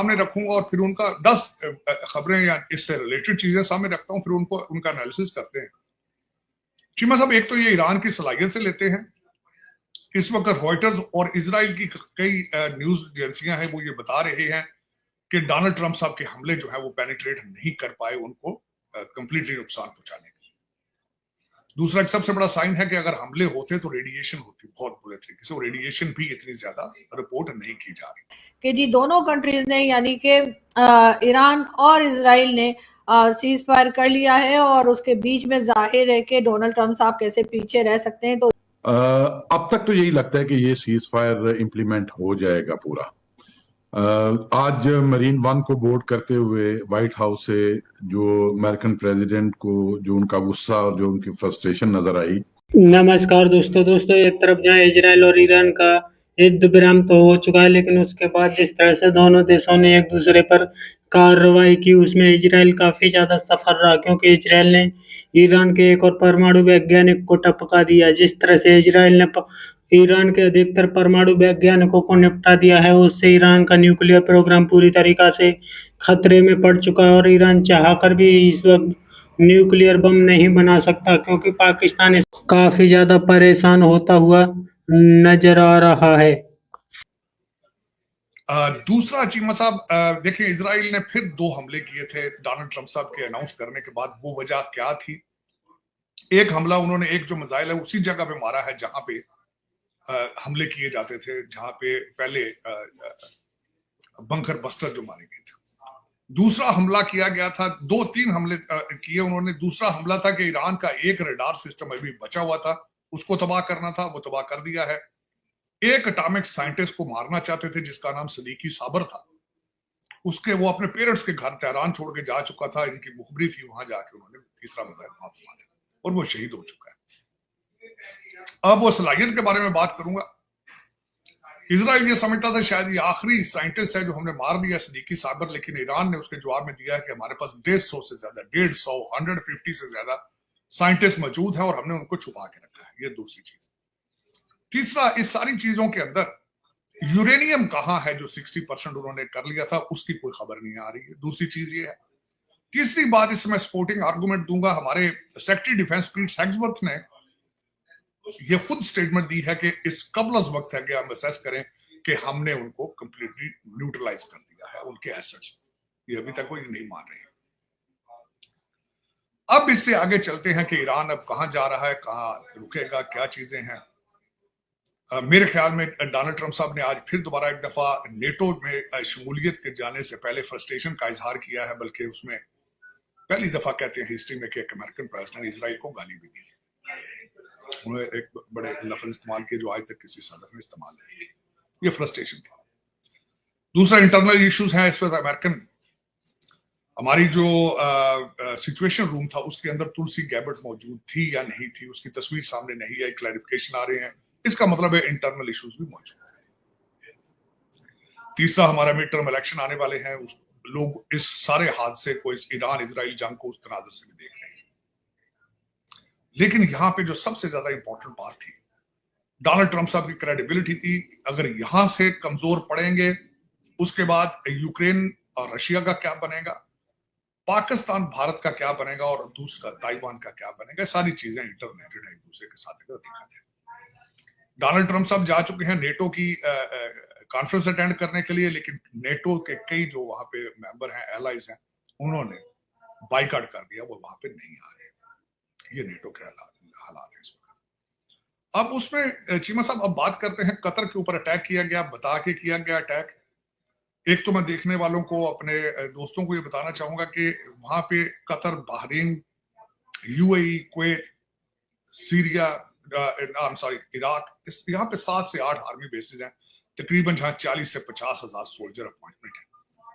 सामने रखूंगा और फिर उनका 10 खबरें या इससे रिलेटेड चीजें सामने रखता हूं, फिर उनको उनका एनालिसिस करते हैं। चीमा साहब, एक तो ये ईरान की सलाहियत से लेते हैं। इस वक्त रॉयटर्स और इजराइल की कई न्यूज एजेंसियां हैं, वो ये बता रहे हैं कि डोनाल्ड ट्रंप साहब के हमले जो है वो पेनिट्रेट नहीं कर पाए उनको कंप्लीटली नुकसान पहुंचाने के लिए। दूसरा एक सबसे बड़ा साइन है कि अगर हमले होते तो रेडिएशन होती बहुत बुरे तरीके से, और रेडिएशन भी इतनी ज्यादा रिपोर्ट नहीं की जा रही कि जी दोनों कंट्रीज ने, यानी कि ईरान और इजराइल ने सीज फायर कर लिया है, और उसके बीच में जाहिर है कि डोनाल्ड ट्रंप साहब कैसे पीछे रह सकते हैं। तो अब तक तो यही लगता है कि ये सीज फायर इम्प्लीमेंट हो जाएगा पूरा। आज मरीन वन को बोर्ड करते हुए व्हाइट हाउस से जो अमेरिकन प्रेसिडेंट को जो उनका गुस्सा और जो उनकी फ्रस्ट्रेशन नजर आई। नमस्कार दोस्तों, एक तरफ जहां इजराइल और ईरान का युद्ध विराम तो हो चुका है, लेकिन उसके बाद जिस तरह से दोनों देशों ने एक दूसरे पर कार्रवाई की, उसमें इजराइल काफी ज्यादा सफल रहा, क्योंकि इजराइल ने ईरान के एक और परमाणु वैज्ञानिक को टपका दिया। जिस तरह से इजराइल ने ईरान के अधिकतर परमाणु वैज्ञानिकों को निपटा दिया है, उससे ईरान का न्यूक्लियर प्रोग्राम पूरी तरीका से खतरे में पड़ चुका है, और ईरान चाहकर भी इस वक्त न्यूक्लियर बम नहीं बना सकता, क्योंकि पाकिस्तान काफी ज्यादा परेशान होता हुआ नजर आ रहा है। दूसरा चीमा साहब, देखिए इजराइल ने फिर 2 हमले किए थे डोनाल्ड ट्रंप साहब के अनाउंस करने के बाद। वो वजह क्या थी? एक हमला उन्होंने एक जो मिसाइल है उसी जगह पे मारा है जहां पे हमले किए जाते थे, जहां पे पहले बंकर बस्टर जो मारे गए थे। दूसरा हमला किया गया था, 2-3 हमले किए उन्होंने। दूसरा हमला था कि ईरान का एक रडार सिस्टम अभी बचा हुआ था, उसको तबाह करना था, वो तबाह कर दिया है। एक एटॉमिक साइंटिस्ट को मारना चाहते थे जिसका नाम सदीकी साबर था, उसके वो अपने पेरेंट्स के घर तेहरान छोड़ के जा चुका था, इनकी मुखबरी थी, वहां जाके उन्होंने तीसरा मिसाइल मारा और वो शहीद हो चुका है। अब वो सलाहियत के बारे में बात करूंगा। इजराइल ये समझता था शायद ये आखिरी साइंटिस्ट है जो हमने मार दिया सदीकी साबर, लेकिन ईरान ने उसके जवाब में दिया है कि हमारे पास 150 से ज्यादा 150 से ज्यादा साइंटिस्ट मौजूद है और हमने उनको छुपा के रखा है। ये दूसरी चीज। तीसरा, इस सारी चीजों के अंदर यूरेनियम कहां है जो 60% उन्होंने कर लिया था, उसकी कोई खबर नहीं आ रही है। दूसरी चीज ये है। तीसरी बात, इसमें सपोर्टिंग आर्गुमेंट दूंगा। हमारे सेक्रेटरी डिफेंस पीट हेग्सवर्थ ने ये खुद स्टेटमेंट दी है कि इस कबलस वक्त है कि हम असेस करें कि हमने उनको कंप्लीटली न्यूट्रलाइज कर दिया है, उनके एसेट्स। ये अभी तक कोई नहीं मान रहे। अब इससे आगे चलते हैं कि ईरान अब कहां जा रहा है, कहां रुकेगा, क्या चीजें हैं। मेरे ख्याल में डोनाल्ड ट्रंप साहब ने आज फिर दोबारा एक दफा नेटो में शमूलियत के जाने से पहले फ्रस्ट्रेशन का इजहार किया है, बल्कि उसमें पहली दफा कहते हैं हिस्ट्री में कि एक अमेरिकन प्रेसिडेंट इजराइल को गाली भी दी। उन्होंने एक बड़े लफ्ज इस्तेमाल किए जो आज तक किसी सदर ने इस्तेमाल नहीं किए। ये फ्रस्ट्रेशन था। दूसरा, इंटरनल इश्यूज हैं इस वक्त अमेरिकन। हमारी जो सिचुएशन रूम था उसके अंदर तुलसी गैबर्ट मौजूद थी या नहीं थी, उसकी तस्वीर सामने नहीं है, क्लैरिफिकेशन आ रहे हैं। इसका मतलब है इंटरनल इश्यूज भी मौजूद है। तीसरा, हमारा मिड टर्म इलेक्शन आने वाले हैं। लोग इस सारे हादसे को, इस ईरान इजराइल जंग को उस तनाजर से भी देख रहे हैं। लेकिन यहां पे जो सबसे ज्यादा इंपॉर्टेंट बात थी, डोनाल्ड ट्रंप साहब की क्रेडिबिलिटी थी। अगर यहां से कमजोर पड़ेंगे, उसके बाद यूक्रेन और रशिया का क्या बनेगा, पाकिस्तान भारत का क्या बनेगा, और दूसरा ताइवान का क्या बनेगा। सारी चीजें इंटरनेटेड है एक दूसरे के साथ। अगर देखा जाए, डोनाल्ड ट्रंप साहब जा चुके हैं नेटो की कॉन्फ्रेंस अटेंड करने के लिए, लेकिन नेटो के कई जो वहां पे मेंबर हैं, एलाइज हैं, उन्होंने बाइकआउट कर दिया, वो वहां पे नहीं आ रहे। ये नेटो के हालात है इस वक्त। अब उसमें चीमा साहब अब बात करते हैं कतर के ऊपर अटैक किया गया, बता के किया गया अटैक। एक तो मैं देखने वालों को, अपने दोस्तों को ये बताना चाहूंगा कि वहां पे Qatar, Bahrain, UAE, Kuwait, Syria, Iraq, यहाँ पे 7 से 8 आर्मी बेसिस हैं। तकरीबन जहां 40 से 50 हजार सोल्जर अपॉइंटमेंट है।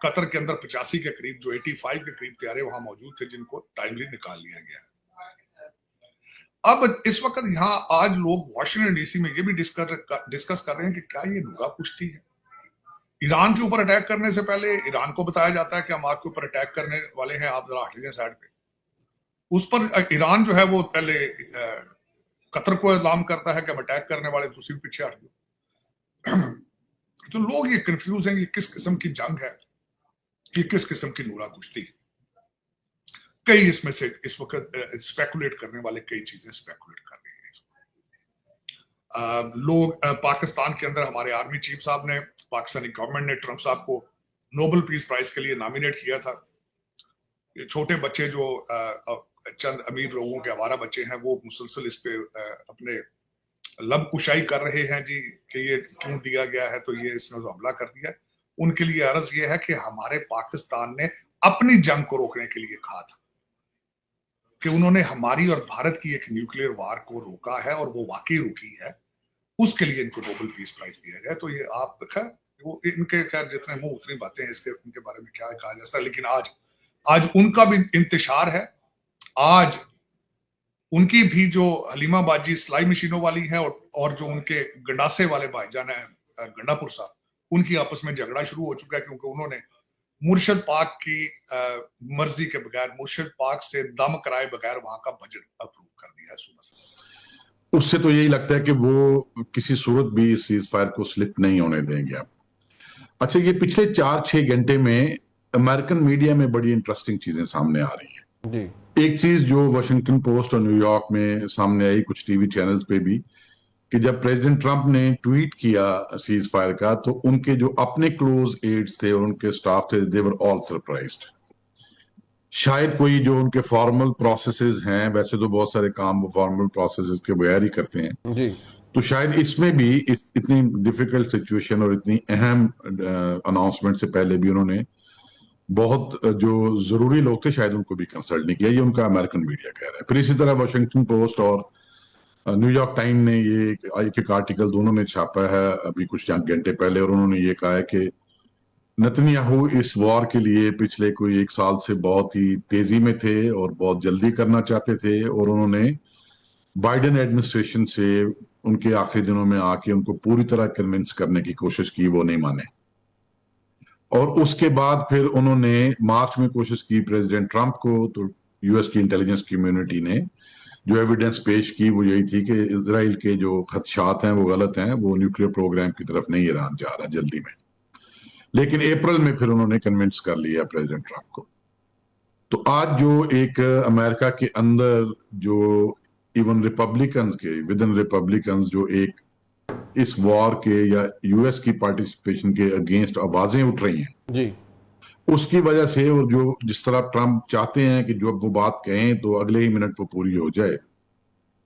कतर के अंदर 85 के करीब, जो 85 के करीब तैयारे वहां मौजूद थे, जिनको टाइमली निकाल लिया गया है। अब इस वक्त यहाँ आज लोग वाशिंगटन डीसी में ये भी डिस्कस कर रहे हैं कि क्या ये नुरा कुश्ती है। ईरान के ऊपर अटैक करने से पहले ईरान को बताया जाता है कि हम आपके ऊपर अटैक करने वाले हैं, आप जरा हट जाए साइड पे। उस पर ईरान जो है वो पहले कतर को ऐलान करता है कि हम अटैक करने वाले, तो उसी पीछे हट जाओ। तो लोग ये कंफ्यूज हैं कि किस किस्म की जंग है। कि किस किस्म की नूरा कुश्ती। कई इसमें से इस वक्त स्पेकुलेट करने वाले कई चीजें स्पेकुलेट कर रहे हैं। लोग पाकिस्तान के अंदर हमारे आर्मी चीफ साहब ने, पाकिस्तानी गवर्नमेंट ने ट्रंप साहब को नोबेल पीस प्राइज के लिए नॉमिनेट किया था। ये छोटे बच्चे जो चंद अमीर लोगों के आवारा बच्चे हैं, वो मुसलसल इस पे अपने लब कुशाई कर रहे हैं जी कि ये क्यों दिया गया है, तो ये इसने तो हमला कर दिया। उनके लिए अर्ज ये है कि हमारे पाकिस्तान ने अपनी जंग को रोकने के लिए कहा था कि उन्होंने हमारी और भारत की एक न्यूक्लियर वार को रोका है और वो वाकई रुकी है, उसके लिए इनको नोबेल पीस प्राइज दिया गया। तो ये आप खैर वो इनके खैर जितने मुंह उतनी बातें हैं, इसके इनके बारे में क्या कहा जा सकता है। लेकिन आज उनका भी इंतशार है, आज उनकी भी जो हलीमा बाजी सिलाई मशीनों वाली है और जो उनके गंडासे वाले भाईजान है गंडापुर साहब, उनकी आपस में झगड़ा शुरू हो चुका है, क्योंकि उन्होंने मुर्शद पाक की मर्जी के बगैर, मुर्शद पाक से दम कराए बगैर वहां का बजट अप्रूव कर दिया है सुबह से। उससे तो यही लगता है कि वो किसी सूरत भी इस सीज फायर को स्लिप नहीं होने देंगे आप। अच्छा, ये पिछले 4-6 घंटे में अमेरिकन मीडिया में बड़ी इंटरेस्टिंग चीजें सामने आ रही हैं जी। एक चीज जो वाशिंगटन पोस्ट और न्यूयॉर्क में सामने आई, कुछ टीवी चैनल्स पे भी, कि जब प्रेसिडेंट ट्रंप ने ट्वीट किया सीज फायर का, तो उनके जो अपने क्लोज एड्स थे और उनके स्टाफ थे, दे वर ऑल सरप्राइज्ड। शायद कोई जो उनके फॉर्मल प्रोसेसेस हैं, वैसे तो बहुत सारे काम वो फॉर्मल प्रोसेसेस के बगैर ही करते हैं जी, तो शायद इसमें भी इतनी डिफिकल्ट सिचुएशन और इतनी अहम अनाउंसमेंट से पहले भी उन्होंने बहुत जो जरूरी लोग थे शायद उनको भी कंसल्ट नहीं किया। ये उनका अमेरिकन मीडिया कह रहा है। फिर इसी तरह वाशिंगटन पोस्ट और न्यूयॉर्क टाइम ने ये एक आर्टिकल दोनों ने छापा है अभी कुछ घंटे पहले, और उन्होंने ये कहा है कि नेतन्याहू इस वॉर के लिए पिछले कोई 1 साल से बहुत ही तेजी में थे और बहुत जल्दी करना चाहते थे, और उन्होंने बाइडेन एडमिनिस्ट्रेशन से उनके आखिरी दिनों में आके उनको पूरी तरह कन्विंस करने की कोशिश की, वो नहीं माने। और उसके बाद फिर उन्होंने मार्च में कोशिश की प्रेसिडेंट ट्रंप को, तो यूएस की इंटेलिजेंस कम्युनिटी ने जो एविडेंस पेश की वो यही थी कि इजराइल के जो खदशात हैं वो गलत हैं, वो न्यूक्लियर प्रोग्राम की तरफ नहीं ईरान जा रहा जल्दी में। लेकिन अप्रैल में फिर उन्होंने कन्विंस कर लिया प्रेसिडेंट ट्रंप को। तो आज जो एक अमेरिका के अंदर जो इवन रिपब्लिकन्स के विद इन रिपब्लिकन्स जो एक इस वॉर के या यूएस की पार्टिसिपेशन के अगेंस्ट आवाजें उठ रही हैं जी, उसकी वजह से, और जो जिस तरह ट्रंप चाहते हैं कि जो वो बात कहें तो अगले ही मिनट वो पूरी हो जाए,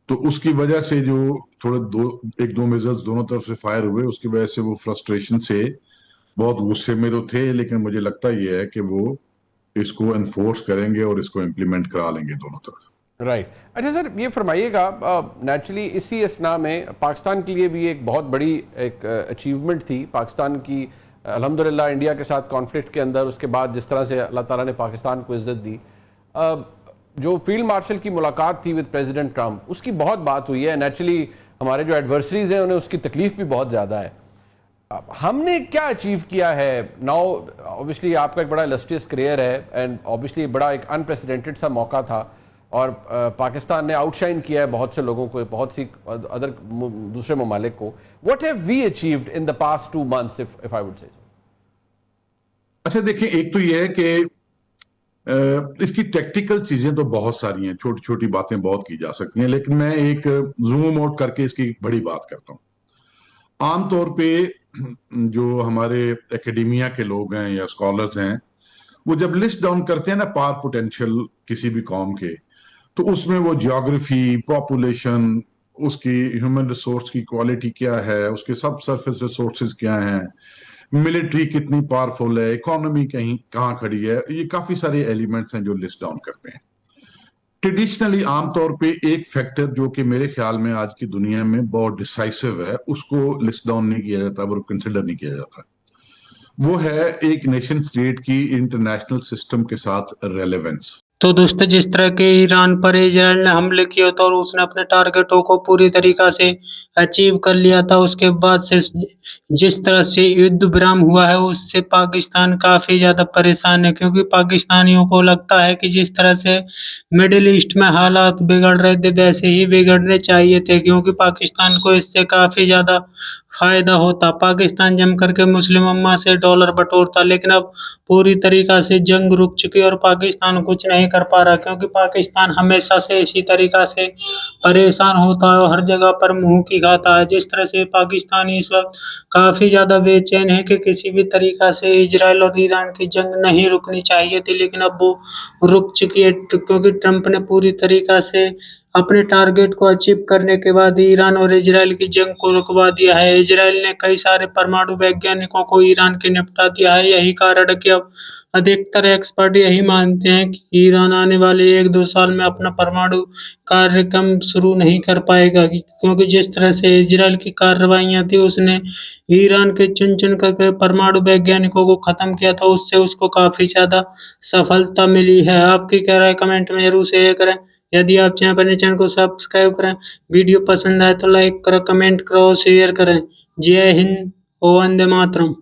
तो उसकी वजह से जो थोड़े 1-2 मेजर्स दोनों तरफ से फायर हुए, उसकी वजह से वो फ्रस्ट्रेशन से बहुत गुस्से में तो थे, लेकिन मुझे लगता ये है कि वो इसको एनफोर्स करेंगे और इसको इम्प्लीमेंट करा लेंगे दोनों तरफ। राइट अच्छा सर, ये फरमाइएगा, नेचुरली इसी असना में पाकिस्तान के लिए भी एक बहुत बड़ी एक अचीवमेंट थी पाकिस्तान की, अल्हम्दुलिल्लाह इंडिया के साथ कॉन्फ्लिक्ट के अंदर उसके बाद जिस तरह से अल्लाह ताला ने पाकिस्तान को इज्जत दी, जो फील्ड मार्शल की मुलाकात थी विद प्रेसिडेंट ट्रंप, उसकी बहुत बात हुई है। नेचुरली हमारे जो एडवर्सरीज हैं उन्हें उसकी तकलीफ भी बहुत ज़्यादा है। हमने क्या अचीव किया है नाउ? ऑब्वियसली आपका एक बड़ा इलस्ट्रियस करियर है एंड ऑब्वियसली बड़ा एक अनप्रेसिडेंटेड सा मौका था, और पाकिस्तान ने आउटशाइन किया है बहुत से लोगों को, बहुत सी अदर दूसरे ममालिक को। What have we achieved in the past 2 months if I would say? अच्छा देखिए, एक तो ये है कि इसकी टेक्निकल चीजें तो बहुत सारी हैं, छोटी छोटी बातें बहुत की जा सकती हैं, लेकिन मैं एक जूम आउट करके इसकी बड़ी बात करता हूँ। आमतौर पे जो हमारे एकेडमिया के लोग हैं या स्कॉलर्स हैं, वो जब लिस्ट डाउन करते हैं ना पावर पोटेंशियल किसी भी कौम के, तो उसमें वो ज्योग्राफी, पॉपुलेशन, उसकी ह्यूमन रिसोर्स की क्वालिटी क्या है, उसके सब सरफेस रिसोर्सेज क्या हैं, मिलिट्री कितनी पावरफुल है, इकोनॉमी कहीं कहाँ खड़ी है, ये काफी सारे एलिमेंट्स हैं जो लिस्ट डाउन करते हैं। ट्रेडिशनली आमतौर पे एक फैक्टर जो कि मेरे ख्याल में आज की दुनिया में बहुत डिसाइसिव है, उसको लिस्ट डाउन नहीं किया जाता, वो कंसिडर नहीं किया जाता। वो है एक नेशन स्टेट की इंटरनेशनल सिस्टम के साथ रेलेवेंस। तो दोस्तों जिस तरह के ईरान पर इजराइल ने हमले किए थे और उसने अपने टारगेटों को पूरी तरीका से अचीव कर लिया था, उसके बाद से जिस तरह से युद्ध विराम हुआ है उससे पाकिस्तान काफ़ी ज़्यादा परेशान है, क्योंकि पाकिस्तानियों को लगता है कि जिस तरह से मिडिल ईस्ट में हालात बिगड़ रहे थे वैसे ही बिगड़ने चाहिए थे, क्योंकि पाकिस्तान को इससे काफ़ी ज़्यादा फ़ायदा होता। पाकिस्तान जम करके मुस्लिम उम्मा से डॉलर बटोरता, लेकिन अब पूरी तरीक़ा से जंग रुक चुकी है और पाकिस्तान कुछ नहीं कर पा रहा, क्योंकि पाकिस्तान हमेशा से इसी तरीक़ा से परेशान होता है और हर जगह पर मुँह की खाता है। जिस तरह से पाकिस्तानी इस वक़्त काफ़ी ज़्यादा बेचैन है कि किसी भी तरीक़ा से इजराइल और ईरान की जंग नहीं रुकनी चाहिए थी, लेकिन अब वो रुक चुकी है, क्योंकि ट्रंप ने पूरी तरीक़ा से अपने टारगेट को अचीव करने के बाद ईरान और इजराइल की जंग को रुकवा दिया है। इजराइल ने कई सारे परमाणु वैज्ञानिकों को ईरान के निपटा दिया है। यही कारण है कि अब अधिकतर एक्सपर्ट यही मानते हैं कि ईरान आने वाले 1-2 साल में अपना परमाणु कार्यक्रम शुरू नहीं कर पाएगा, क्योंकि जिस तरह से इजराइल की कार्रवाइयाँ थी उसने ईरान के चुन-चुन कर परमाणु वैज्ञानिकों को ख़त्म किया था, उससे उसको काफ़ी ज़्यादा सफलता मिली है। आपकी क्या राय कमेंट में ज़रूर शेयर करें। यदि आप चाहें अपने चैनल को सब्सक्राइब करें, वीडियो पसंद आए तो लाइक करें, कमेंट करो, शेयर करें। जय हिंद, वंदे मातरम।